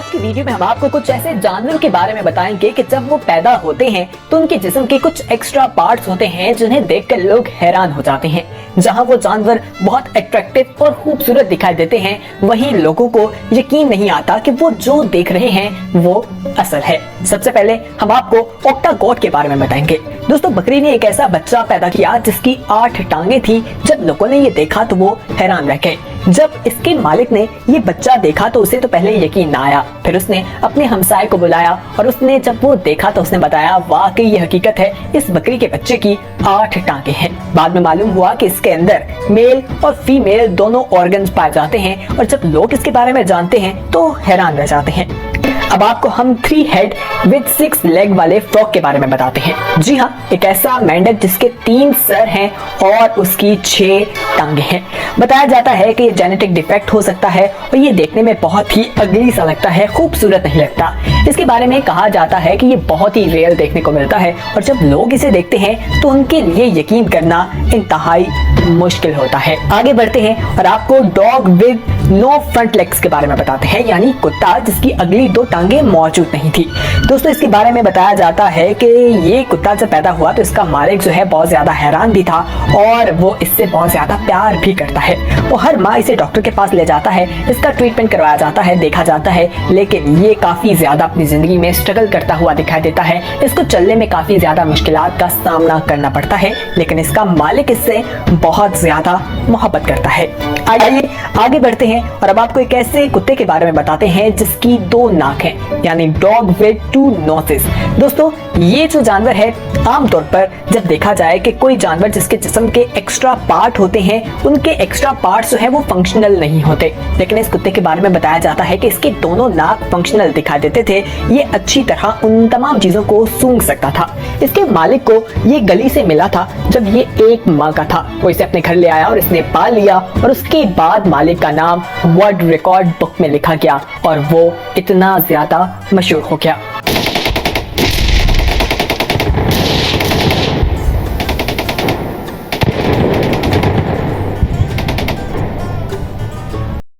आज की वीडियो में हम आपको कुछ ऐसे जानवरों के बारे में बताएंगे कि जब वो पैदा होते हैं तो उनके जिस्म के कुछ एक्स्ट्रा पार्ट्स होते हैं जिन्हें देखकर लोग हैरान हो जाते हैं। जहां वो जानवर बहुत अट्रैक्टिव और खूबसूरत दिखाई देते हैं, वहीं लोगों को यकीन नहीं आता कि वो जो देख रहे हैं वो असल है। सबसे पहले हम आपको ऑक्टागोट के बारे में बताएंगे। दोस्तों, बकरी ने एक ऐसा बच्चा पैदा किया जिसकी 8 टांगे थी। जब लोगों ने ये देखा तो वो हैरान रह गए। जब इसके मालिक ने ये बच्चा देखा तो उसे तो पहले यकीन ना आया। फिर उसने अपने हमसाये को बुलाया और उसने जब वो देखा तो उसने बताया, वाकई ये हकीकत है, इस बकरी के बच्चे की 8 टांगे हैं। बाद में मालूम हुआ कि इसके अंदर मेल और फीमेल दोनों ऑर्गन्स पाए जाते हैं और जब लोग इसके बारे में जानते हैं तो हैरान रह जाते हैं। अब आपको हम 3 हेड विद 6 लेग वाले फ्रॉग के बारे में बताते हैं। जी हाँ, एक ऐसा मेंढक जिसके 3 सर हैं और उसकी 6 टांगे हैं। बताया जाता है कि ये जेनेटिक डिफेक्ट हो सकता है और ये देखने में बहुत ही अगली सा लगता है, खूबसूरत नहीं लगता। इसके बारे में कहा जाता है कि ये बहुत ही रेयर देखने को मिलता है और जब लोग इसे देखते हैं तो उनके लिए यकीन करना इंतहाई मुश्किल होता है। आगे बढ़ते हैं और आपको dog with no front legs के बारे में बताते हैं, यानी कुत्ता जिसकी अगली 2 टांगे मौजूद नहीं थी। दोस्तों, इसके बारे में बताया जाता है कि ये कुत्ता जब पैदा हुआ तो इसका मालिक जो है बहुत ज्यादा हैरान भी था और वो इससे बहुत ज्यादा प्यार भी करता है। वो हर माह इसे डॉक्टर के पास ले जाता है, इसका ट्रीटमेंट करवाया जाता है, देखा जाता है, लेकिन ये काफी ज्यादा अपनी जिंदगी में स्ट्रगल करता हुआ दिखाई देता है। इसको चलने में काफी ज्यादा मुश्किलात का सामना करना पड़ता है, लेकिन इसका मालिक इससे बहुत ज्यादा मोहब्बत करता है। आइए आगे बढ़ते हैं और अब आपको एक ऐसे कुत्ते के बारे में बताते हैं जिसकी 2 नाक हैं, यानी डॉग विद 2 नोसेस। दोस्तों, ये जो जानवर है, आमतौर पर जब देखा जाए कि कोई जानवर जिसके जिस्म के एक्स्ट्रा पार्ट होते हैं, उनके एक्स्ट्रा पार्ट्स जो है वो फंक्शनल नहीं होते, लेकिन इस कुत्ते के बारे में बताया जाता है कि इसके दोनों नाक फंक्शनल दिखाई देते थे। ये अच्छी तरह उन तमाम चीजों को सूंघ सकता था। इसके मालिक को ये गली से मिला था जब ये 1 माह का था। वो इसे अपने घर ले आया और इसने पाल लिया और उसके बाद मालिक का नाम वर्ल्ड रिकॉर्ड बुक में लिखा गया और वो इतना ज्यादा मशहूर हो गया।